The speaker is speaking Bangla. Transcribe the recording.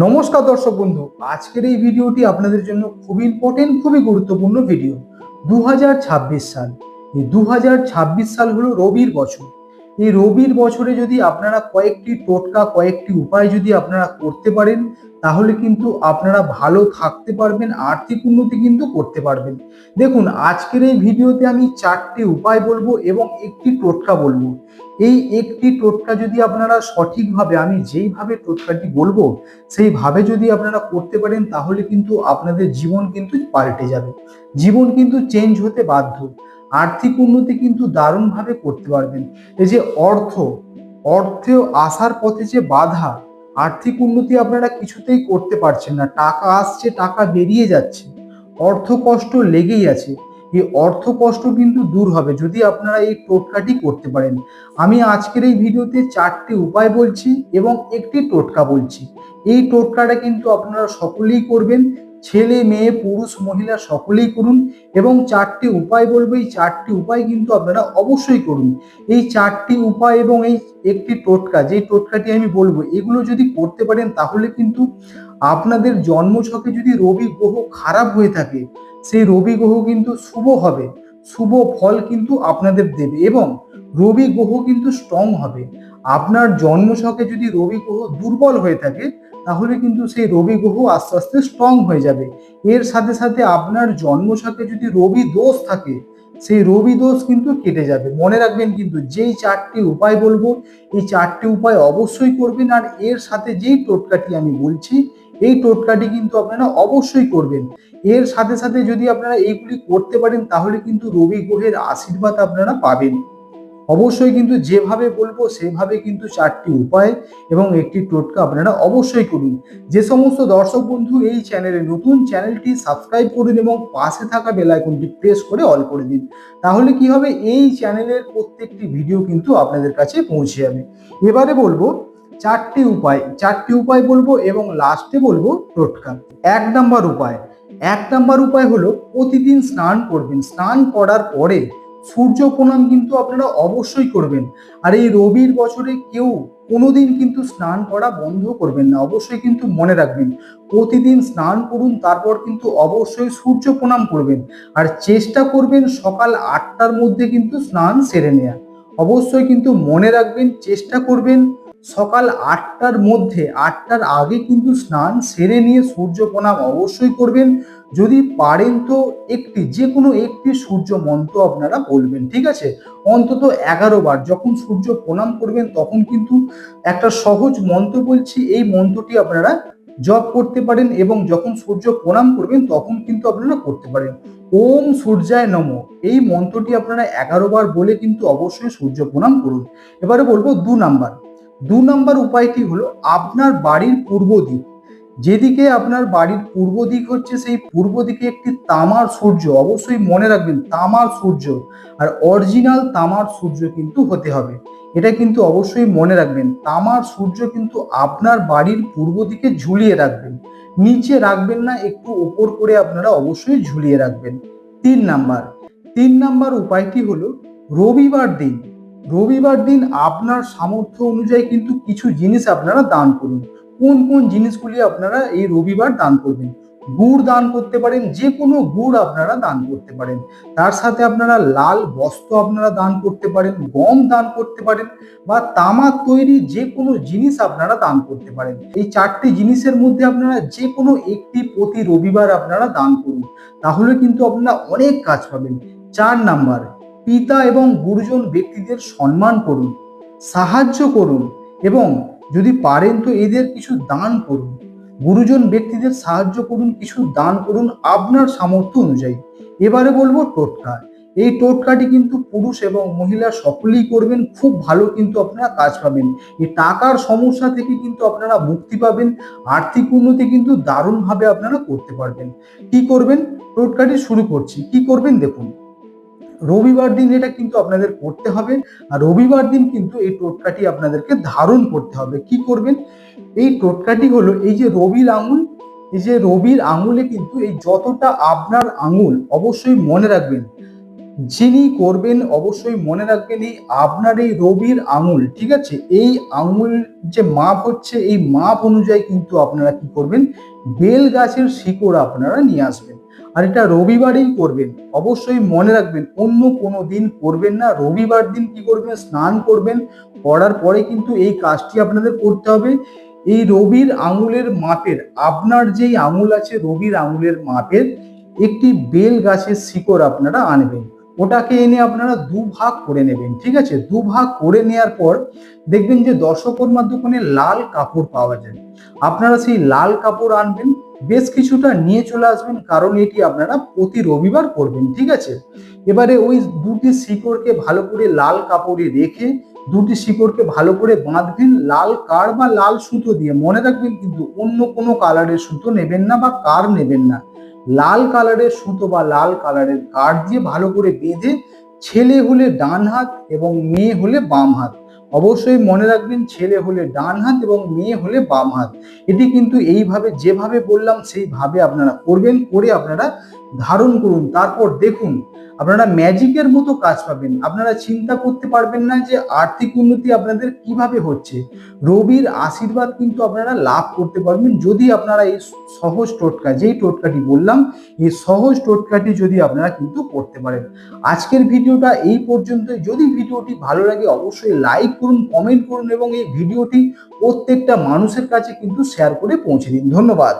নমস্কার দর্শক বন্ধু, আজকের এই ভিডিওটি আপনাদের জন্য খুবই ইম্পর্টেন্ট, খুবই গুরুত্বপূর্ণ ভিডিও। 2026 সাল, এই 2026 সাল হলো রবির বছর। এই রবির বছরে যদি আপনারা কয়েকটি টোটকা, কয়েকটি উপায় যদি আপনারা করতে পারেন, তাহলে কিন্তু আপনারা ভালো থাকতে পারবেন, আর্থিক উন্নতি কিন্তু করতে পারবেন। দেখুন, আজকের এই ভিডিওতে আমি 4টি উপায় বলবো এবং একটি টোটকা বলবো। এই একটি টোটকা যদি আপনারা সঠিকভাবে, আমি যেইভাবে টোটকাটি বলবো সেইভাবে যদি আপনারা করতে পারেন, তাহলে কিন্তু আপনাদের জীবন কিন্তু পাল্টে যাবে, জীবন কিন্তু চেঞ্জ হতে বাধ্য। আর্থিক উন্নতি কিন্তু দারুণভাবে করতে পারবেন। এই যে অর্থ আসার পথে যে বাধা, আর্থিক উন্নতি আপনারা কিছুতেই করতে পারছেন না, টাকা আসছে টাকা বেরিয়ে যাচ্ছে, অর্থ কষ্ট লেগেই আছে। এই অর্থ কষ্ট কিন্তু দূর হবে যদি আপনারা এই টোটকাটি করতে পারেন। আমি আজকের এই ভিডিওতে 4টি উপায় বলছি এবং একটি টোটকা বলছি। এই টোটকাটা কিন্তু আপনারা সকলেই করবেন, ছেলে মেয়ে পুরুষ মহিলা সকলেই করুন। এবং 4টি উপায় বলবো, এই 4টি উপায় কিন্তু আপনারা অবশ্যই করুন। এই 4টি উপায় এবং এই একটি টোটকা, যে টোটকাটি আমি বলবো, এগুলো যদি করতে পারেন, তাহলে কিন্তু আপনাদের জন্মছকে যদি রবি গ্রহ খারাপ হয়ে থাকে, সেই রবি গ্রহ কিন্তু শুভ হবে, শুভ ফল কিন্তু আপনাদের দেবে। এবং রবি গ্রহ কিন্তু স্ট্রং হবে। আপনার জন্মছকে যদি রবি গ্রহ দুর্বল হয়ে থাকে, তাহলে কিন্তু সেই রবি গ্রহ আস্তে আস্তে স্ট্রং হয়ে যাবে। এর সাথে সাথে আপনার জন্মছকে যদি রবি দোষ থাকে, সেই রবি দোষ কিন্তু কেটে যাবে। মনে রাখবেন কিন্তু, যেই 4টি উপায় বলবো, এই 4টি উপায় অবশ্যই করবেন। আর এর সাথে যেই টোটকাটি আমি বলছি, এই টোটকাটি কিন্তু আপনারা অবশ্যই করবেন। এর সাথে সাথে যদি আপনারা এইগুলি করতে পারেন, তাহলে কিন্তু রবি গ্রহের আশীর্বাদ আপনারা পাবেন। অবশ্যই কিন্তু যেভাবে বলবো সেভাবে কিন্তু 4টি উপায় এবং একটি টোটকা আপনারা অবশ্যই করুন। যে সমস্ত দর্শক বন্ধু এই চ্যানেলে নতুন, চ্যানেলটি সাবস্ক্রাইব করুন এবং পাশে থাকা বেল আইকনটি প্রেস করে অল করে দিন। তাহলে কি হবে, এই চ্যানেলের প্রত্যেকটি ভিডিও কিন্তু আপনাদের কাছে পৌঁছে যাবে। এবারে বলবো 4টি উপায় বলবো এবং লাস্টে বলবো টোটকা। 1 নাম্বার উপায় হলো প্রতিদিন স্নান করবেন। স্নান করার পরে সূর্য প্রণাম কিন্তু আপনারা অবশ্যই করবেন। আর এই রবির বছরে কেউ কোনোদিন কিন্তু স্নান করা বন্ধ করবেন না, অবশ্যই কিন্তু মনে রাখবেন। প্রতিদিন স্নান করুন, তারপর কিন্তু অবশ্যই সূর্য প্রণাম করবেন। আর চেষ্টা করবেন সকাল 8টার মধ্যে কিন্তু স্নান সেরে নেওয়া। অবশ্যই কিন্তু মনে রাখবেন, চেষ্টা করবেন সকাল 8টার মধ্যে, 8টার আগে কিন্তু স্নান সেরে নিয়ে সূর্য প্রণাম অবশ্যই করবেন। যদি পারেন তো যে কোনো একটি সূর্য মন্ত্র আপনারা বলবেন, ঠিক আছে? অন্তত 11 বার যখন সূর্য প্রণাম করবেন, তখন কিন্তু একটা সহজ মন্ত্র বলছি, এই মন্ত্রটি আপনারা জপ করতে পারেন। এবং যখন সূর্য প্রণাম করবেন, তখন কিন্তু আপনারা করতে পারেন ওম সূর্যায় নমঃ। এই মন্ত্রটি আপনারা 11 বার বলে কিন্তু অবশ্যই সূর্য প্রণাম করুন। এবারে বলবো 2 নাম্বার উপায়টি হলো আপনার বাড়ির পূর্ব দিক, যেদিকে আপনার বাড়ির পূর্ব দিক হচ্ছে, সেই পূর্ব দিকে একটি তামার সূর্য, অবশ্যই মনে রাখবেন তামার সূর্য, আর অরিজিনাল তামার সূর্য কিন্তু হতে হবে। এটা কিন্তু অবশ্যই মনে রাখবেন, তামার সূর্য কিন্তু আপনার বাড়ির পূর্ব দিকে ঝুলিয়ে রাখবেন, নিচে রাখবেন না, একটু ওপর করে আপনারা অবশ্যই ঝুলিয়ে রাখবেন। 3 নাম্বার 3 নাম্বার উপায়টি হলো রবিবার দিন আপনার সামর্থ্য অনুযায়ী কিন্তু কিছু জিনিস আপনারা দান করুন। কোন কোন জিনিসগুলি আপনারা এই রবিবার দান করবেন? গুড় দান করতে পারেন, যে কোনো গুড় আপনারা দান করতে পারেন। তার সাথে আপনারা লাল বস্ত্র আপনারা দান করতে পারেন, গম দান করতে পারেন, বা তামার তৈরি যে কোনো জিনিস আপনারা দান করতে পারেন। এই 4টি জিনিসের মধ্যে আপনারা যে কোনো একটি প্রতি রবিবার আপনারা দান করুন, তাহলে কিন্তু আপনারা অনেক কাজ পাবেন। 4 নাম্বার, পিতা এবং গুরুজন ব্যক্তিদের সম্মান করুন, সাহায্য করুন, এবং যদি পারেন তো এদের কিছু দান করুন। গুরুজন ব্যক্তিদের সাহায্য করুন, কিছু দান করুন আপনার সামর্থ্য অনুযায়ী। এবারে বলবো টোটকা। এই টোটকাটি কিন্তু পুরুষ এবং মহিলা সকলেই করবেন, খুব ভালো কিন্তু আপনারা কাজ পাবেন। এই টাকার সমস্যা থেকে কিন্তু আপনারা মুক্তি পাবেন, আর্থিক উন্নতি কিন্তু দারুণভাবে আপনারা করতে পারবেন। কি করবেন? টোটকাটি শুরু করছি। কি করবেন দেখুন, রবিবার দিন এটা কিন্তু আপনাদের করতে হবে। আর রবিবার দিন কিন্তু এই টোটকাটি আপনাদেরকে ধারণ করতে হবে। কি করবেন? এই টোটকাটি হলো, এই যে রবির আঙুল, এই যে রবির আঙুলে কিন্তু এই যতটা আপনার আঙুল, অবশ্যই মনে রাখবেন যিনি করবেন অবশ্যই মনে রাখবেন এই আপনার এই রবির আঙুল, ঠিক আছে, এই আঙুল যে মাপ হচ্ছে এই মাপ অনুযায়ী কিন্তু আপনারা কি করবেন, বেল গাছের শিকড় আপনারা নিয়ে আসবেন। আর এটা রবিবারেই করবেন, অবশ্যই মনে রাখবেন অন্য কোনো দিন করবেন না। রবিবার দিন কি করবেন, স্নান করবেন, করার পরে কিন্তু এই কাজটি আপনাদের করতে হবে। এই রবির আঙুলের মাপের, আপনার যেই আঙুল আছে রবির আঙুলের মাপের একটি বেল গাছের শিকড় আপনারা আনবেন। ওটাকে এনে আপনারা দুভাগ করে নেবেন, ঠিক আছে। দুভাগ করে নেওয়ার পর দেখবেন যে দশকর্মার দোকানে লাল কাপড় পাওয়া যায়, আপনারা সেই লাল কাপড় আনবেন, বেশ কিছুটা নিয়ে চলে আসবেন, কারণ এটি আপনারা প্রতি রবিবার করবেন, ঠিক আছে। এবারে ওই দুটি শিকড়কে ভালো করে লাল কাপড়ে রেখে দুটি শিকড়কে ভালো করে বাঁধবেন লাল কার বা লাল সুতো দিয়ে। মনে রাখবেন কিন্তু অন্য কোনো কালারের সুতো নেবেন না বা কার নেবেন না, লাল কালারের সুতো বা লাল কালারের কার্ড দিয়ে ভালো করে বেঁধে, ছেলে হলে ডান হাত এবং মেয়ে হলে বাম হাত, অবশ্যই মনে রাখবেন ছেলে হলে ডান হাত এবং মেয়ে হলে বাম হাত। এটি কিন্তু এইভাবে যেভাবে বললাম সেইভাবে আপনারা করবেন, করে আপনারা ধারণ করুন। তারপর দেখুন আপনারা ম্যাজিকের মতো কাজ পাবেন। আপনারা চিন্তা করতে পারবেন না যে আর্থিক উন্নতি আপনাদের কিভাবে হচ্ছে। রবির আশীর্বাদ কিন্তু আপনারা লাভ করতে পারবেন যদি আপনারা এই সহজ টোটকা, যেই টোটকাটি বললাম এই সহজ টোটকাটি যদি আপনারা কিন্তু করতে পারেন। আজকের ভিডিওটা এই পর্যন্তই। যদি ভিডিওটি ভালো লাগে অবশ্যই লাইক করুন, কমেন্ট করুন এবং এই ভিডিওটি প্রত্যেকটা মানুষের কাছে কিন্তু শেয়ার করে পৌঁছে দিন। ধন্যবাদ।